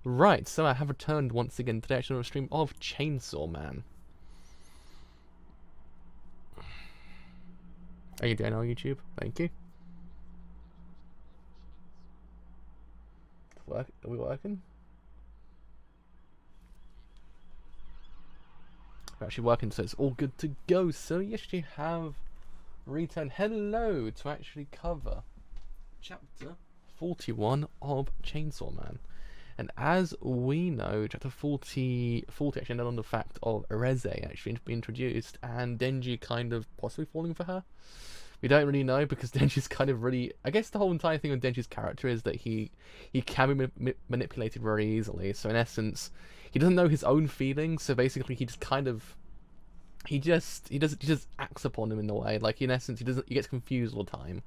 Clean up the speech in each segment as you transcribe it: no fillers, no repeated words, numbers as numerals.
Right, so I have returned once again today actually on a stream of Chainsaw Man. Are you doing on YouTube? Thank you. Are we working? We're actually working, so it's all good to go. So yes, you have returned hello to actually cover chapter 41 of Chainsaw Man. And as we know, chapter 40 actually ended on the fact of Reze actually being introduced and Denji kind of possibly falling for her. We don't really know because Denji's kind of really... I guess the whole entire thing with Denji's character is that he can be manipulated very easily. So in essence, he doesn't know his own feelings. So basically, he just kind of... He just acts upon him in a way. Like in essence, he gets confused all the time.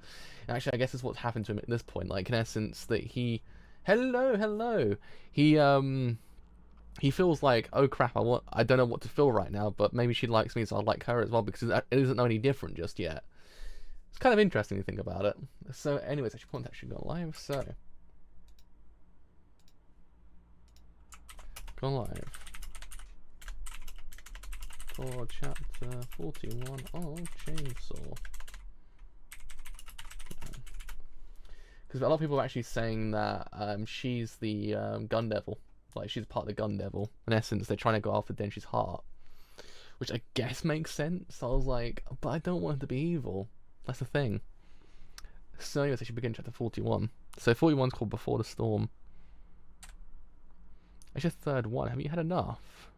And actually, I guess that's what's happened to him at this point. Like in essence, that he... Hello. He feels like, oh crap, I don't know what to feel right now, but maybe she likes me, so I like her as well because it doesn't know any different just yet. It's kind of interesting to think about it. So, anyways, actually, point actually gone live. So, gone live for chapter 41 of Chainsaw. Because a lot of people are actually saying that she's the gun devil. Like, she's part of the gun devil. In essence, they're trying to go after Denji's heart. Which I guess makes sense. I was like, but I don't want her to be evil. That's the thing. So, anyways, I should begin chapter 41. So, 41's called Before the Storm. It's your third one. Have you had enough?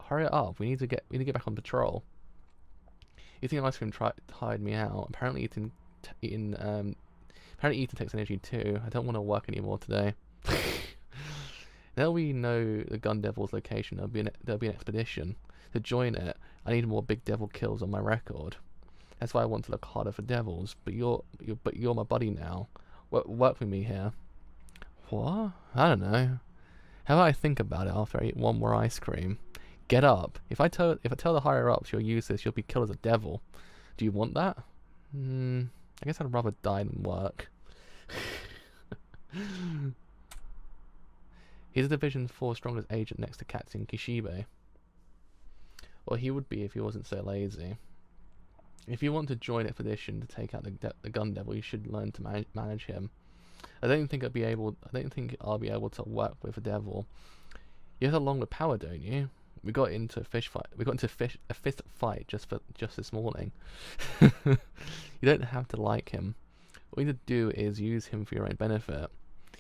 Hurry it up. We need to get back on patrol. Eating ice cream tired me out. Apparently, Apparently eating takes energy too. I don't want to work anymore today. Now we know the gun devil's location. There'll be an expedition. To join it, I need more big devil kills on my record. That's why I want to look harder for devils. But you're my buddy now. Work with me here. What? I don't know. How about I think about it after I eat one more ice cream? Get up. If I tell the higher ups you'll use this, you'll be killed as a devil. Do you want that? I guess I'd rather die than work. He's a Division 4 strongest agent next to Katsu Kishibe. Well, he would be if he wasn't so lazy. If you want to join expedition to take out the gun devil, you should learn to manage him. I don't think I'll be able to work with a devil. You have a longer power, don't you? We got into a fist fight just this morning. You don't have to like him. All you need to do is use him for your own benefit.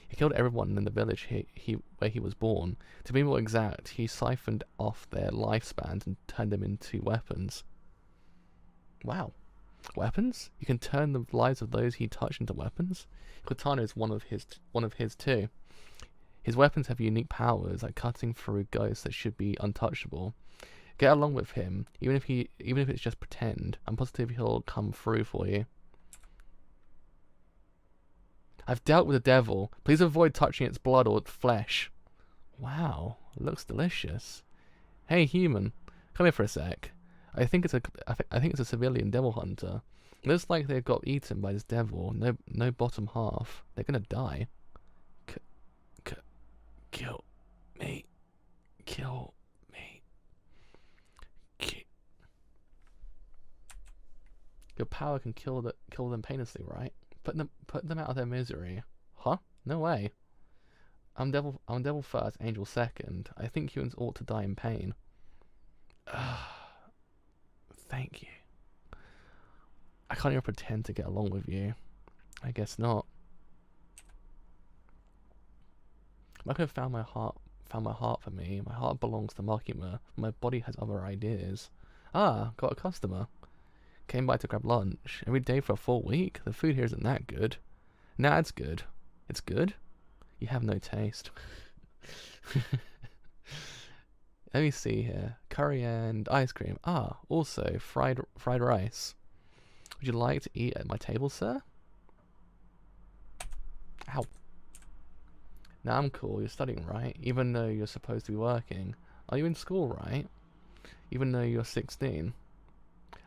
He killed everyone in the village where he was born. To be more exact, he siphoned off their lifespans and turned them into weapons. Wow. Weapons? You can turn the lives of those he touched into weapons? Katana is one of his too. His weapons have unique powers, like cutting through ghosts that should be untouchable. Get along with him, even if it's just pretend. I'm positive he'll come through for you. I've dealt with the devil. Please avoid touching its blood or flesh. Wow, it looks delicious. Hey, human, come here for a sec. I think it's a civilian devil hunter. It looks like they got eaten by this devil. No bottom half. They're gonna die. Kill me. Kill me. Your power can kill them painlessly, right? Put them out of their misery. Huh? No way. I'm devil first, angel second. I think humans ought to die in pain. Thank you. I can't even pretend to get along with you. I guess not. Mako found my heart for me. My heart belongs to Makima. My body has other ideas. Ah, got a customer. Came by to grab lunch. Every day for a full week? The food here isn't that good. Nah, it's good. It's good? You have no taste. Let me see here. Curry and ice cream. Ah, also fried rice. Would you like to eat at my table, sir? Ow. Nah, I'm cool. You're studying, right? Even though you're supposed to be working. Are you in school, right? Even though you're 16.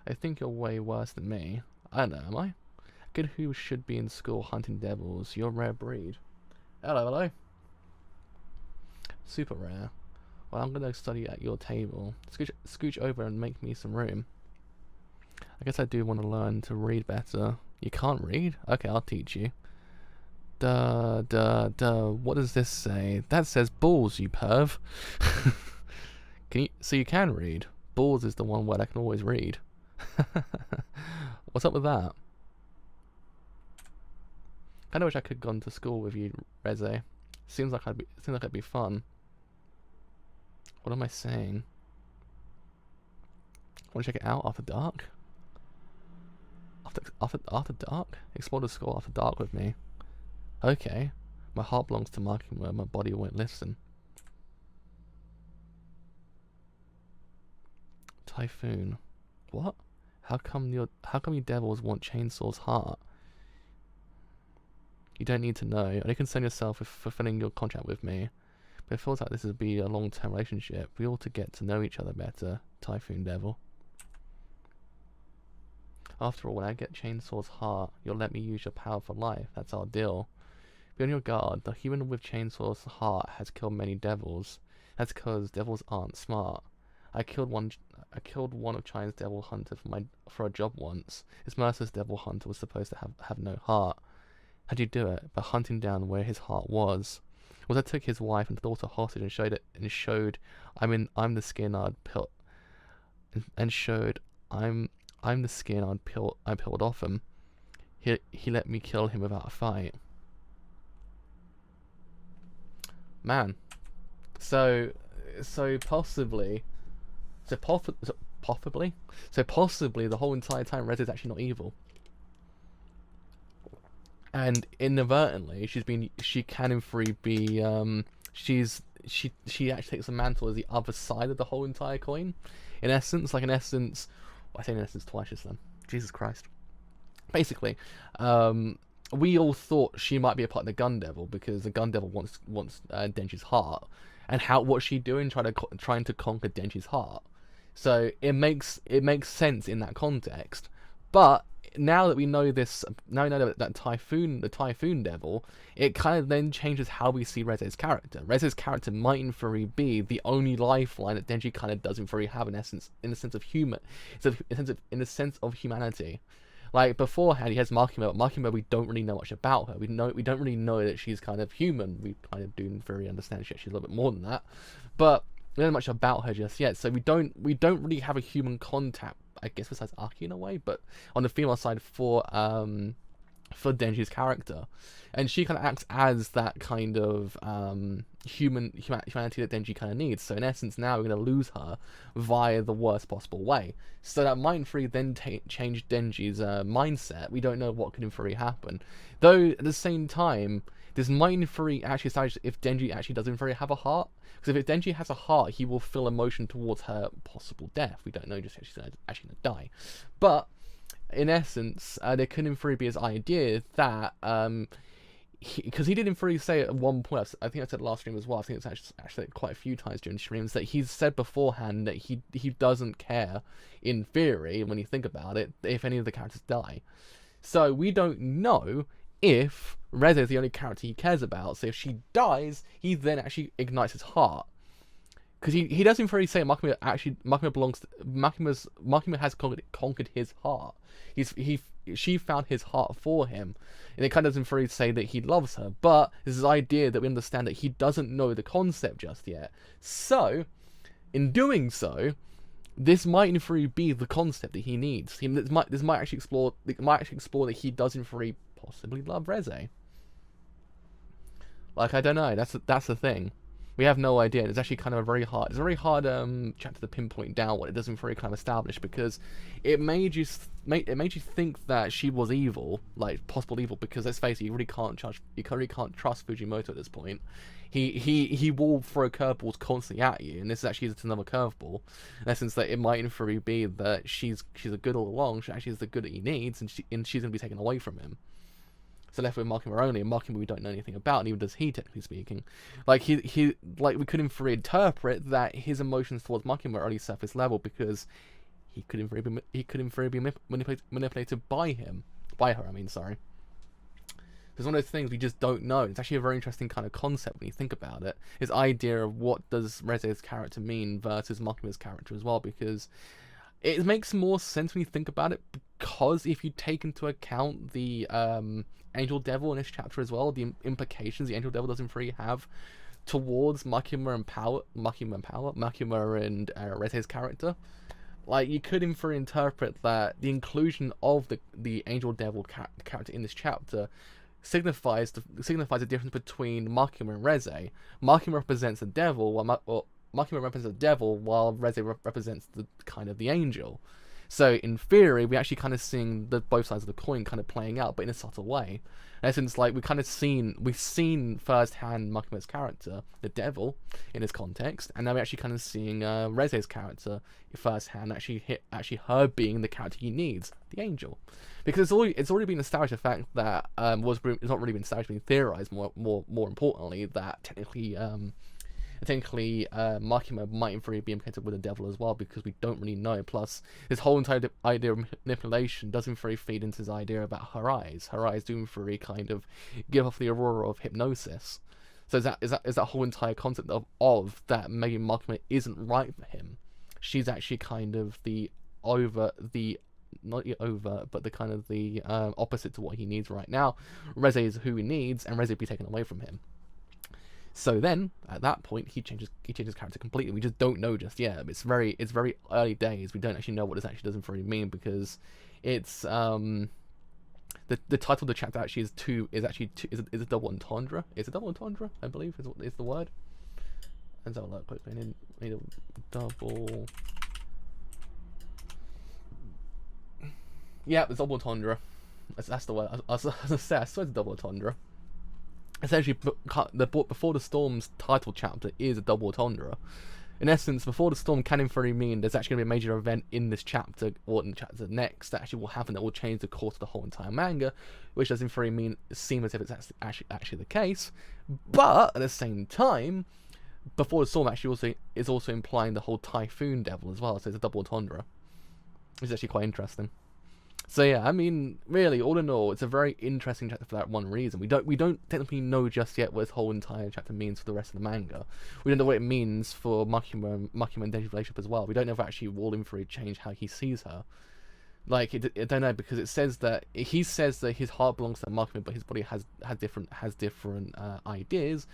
I think you're way worse than me. I don't know, am I? A kid who should be in school hunting devils. You're a rare breed. Hello. Super rare. Well, I'm gonna study at your table. Scooch over and make me some room. I guess I do want to learn to read better. You can't read? Okay, I'll teach you. What does this say? That says balls, you perv. So you can read. Balls is the one word I can always read. What's up with that? I wish I could have gone to school with you, Reze. Seems like it'd be fun. What am I saying? Want to check it out after dark? After dark? Explore the school after dark with me. Okay. My heart belongs to Mockingbird. My body won't listen. Typhoon. What? How come you devils want Chainsaw's heart? You don't need to know. Only concern yourself with fulfilling your contract with me. But it feels like this would be a long-term relationship. We ought to get to know each other better, Typhoon Devil. After all, when I get Chainsaw's heart, you'll let me use your power for life. That's our deal. Be on your guard. The human with Chainsaw's heart has killed many devils. That's because devils aren't smart. I killed one of China's devil hunters for a job once. This merciless devil hunter was supposed to have no heart. How'd you do it? By hunting down where his heart was. I took his wife and daughter hostage and showed I'm the skin I'd peeled off him. He let me kill him without a fight. Man. So possibly the whole entire time Reze is actually not evil. And inadvertently, she can in theory be, she actually takes the mantle as the other side of the whole entire coin. In essence, well, I say in essence twice just then. Jesus Christ. Basically, we all thought she might be a part of the Gun Devil because the Gun Devil wants Denji's heart. And what's she doing? Trying to conquer Denji's heart. So it makes sense in that context. But now that we know this, now we know that the Typhoon Devil, it kind of then changes how we see Reze's character. Reze's character might in theory be the only lifeline that Denji kind of does in theory have in the sense of humanity. Like beforehand, he has Makima, but Makima we don't really know much about her. We don't really know that she's kind of human. We kind of do in theory understand she's a little bit more than that, but we don't know much about her just yet. So we don't really have a human contact, I guess, besides Aki in a way, but on the female side for Denji's character, and she kind of acts as that kind of humanity that Denji kind of needs. So in essence, now we're going to lose her via the worst possible way. So that might in theory then change Denji's mindset. We don't know what could in theory happen, though. At the same time, this might in theory actually establish if Denji actually does in theory have a heart. Because if Denji has a heart, he will feel emotion towards her possible death. We don't know just if she's actually going to die. But in essence, there could in theory be his idea that, because he did in theory say at one point, I think I said last stream as well, I think it's actually quite a few times during streams, that he's said beforehand that he doesn't care, in theory, when you think about it, if any of the characters die. So we don't know if Reze is the only character he cares about. So if she dies, he then actually ignites his heart. Because he does in theory say Makima has conquered his heart. She found his heart for him, and it kind of does in theory say that he loves her. But there's this idea that we understand that he doesn't know the concept just yet. So, in doing so, this might in theory be the concept that he needs. This might actually explore that he does in theory possibly love Reze. Like, I don't know. That's the thing. We have no idea. It's actually kind of a very hard chapter to pinpoint down what it doesn't very kind of establish, because it made you think that she was evil, like possible evil, because let's face it, you really can't trust Fujimoto at this point. He will throw curveballs constantly at you, and this is actually another curveball. In essence, that it might in theory be that she's a good all along. She actually is the good that he needs, and she's going to be taken away from him. So left with Makima only, and Makima we don't know anything about, and even does he, technically speaking. Like we could in theory interpret that his emotions towards Makima are only surface level, because he could in theory be manipulated by her. I mean, sorry. It's one of those things we just don't know. It's actually a very interesting kind of concept when you think about it. This idea of what does Reze's character mean versus Makima's character as well, because it makes more sense when you think about it, because if you take into account the Angel Devil in this chapter as well, the implications the Angel Devil does in 3 have towards Makima and Reze's character. Like, you could in theory interpret that the inclusion of the Angel Devil character in this chapter signifies the difference between Makima and Reze. Makima represents the devil, while Makima represents the devil, while Reze represents the kind of the angel. So in theory, we're actually kind of seeing both sides of the coin kind of playing out, but in a subtle way. In essence, like we've seen firsthand Makima's character, the devil, in this context, and now we're actually kind of seeing Reze's character firsthand, actually her being the character he needs, the angel, because it's already been established the fact that it's not really been established, been theorized more importantly, that technically Makima might in theory be implicated with the devil as well, because we don't really know. Plus, this whole entire idea of manipulation does in theory feed into his idea about her eyes. Her eyes do in theory kind of give off the aurora of hypnosis. So is that whole entire concept of that maybe Makima isn't right for him. She's actually kind of not the overt, but the kind of the opposite to what he needs right now. Reze is who he needs, and Reze be taken away from him. So then, at that point, he changes character completely. We just don't know just yet. It's very early days. We don't actually know what this actually doesn't really mean, because it's the title of the chapter actually is a double entendre. It's a double entendre, I believe, is the word. Let's have a look quickly. I need a double. Yeah, it's double entendre. That's the word. I was gonna say, I swear it's a double entendre. Essentially, Before the Storm's title chapter is a double entendre. In essence, Before the Storm can in theory mean there's actually going to be a major event in this chapter, or in the chapter next, that actually will happen, that will change the course of the whole entire manga, which does in theory seem as if it's actually the case. But, at the same time, Before the Storm actually is also implying the whole Typhoon Devil as well, so it's a double entendre. Which is actually quite interesting. So yeah, I mean, really, all in all, it's a very interesting chapter for that one reason. We don't technically know just yet what this whole entire chapter means for the rest of the manga. We don't know what it means for Makima and Denji's relationship as well. We don't know if actually will in theory change how he sees her. Like, I don't know, because he says that his heart belongs to Makima, but his body has different ideas.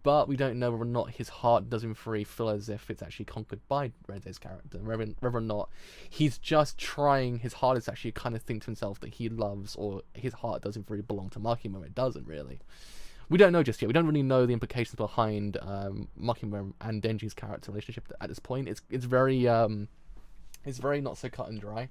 But we don't know whether or not his heart doesn't feel as if it's actually conquered by Reze's character. Whether or not he's just trying his hardest to actually kind of think to himself that he loves, or his heart doesn't really belong to Makima. It doesn't really. We don't know just yet. We don't really know the implications behind Makima and Denji's character relationship at this point. It's very not so cut and dry.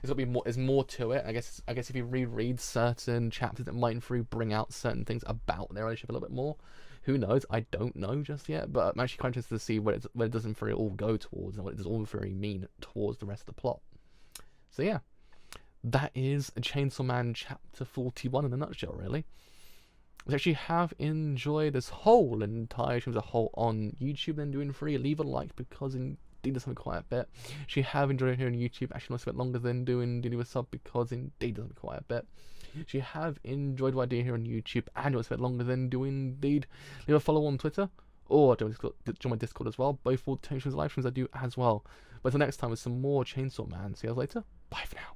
There's more to it. I guess if you reread certain chapters, it might bring out certain things about their relationship a little bit more. Who knows? I don't know just yet, but I'm actually quite interested to see where it doesn't very all go towards, and what it does all very mean towards the rest of the plot. So yeah, that is Chainsaw Man chapter 41 in a nutshell, really. I actually have enjoyed this whole entire show as a whole on YouTube, then doing free. Leave a like, because indeed does something quite a bit. If you have enjoyed it here on YouTube, actually a bit longer than doing a sub, because indeed does something quite a bit. If you have enjoyed what I do here on YouTube and it's a bit longer than do indeed, leave a follow on Twitter, or join my Discord as well. Both will potentially live streams I do as well. But until next time, with some more Chainsaw Man. See you guys later. Bye for now.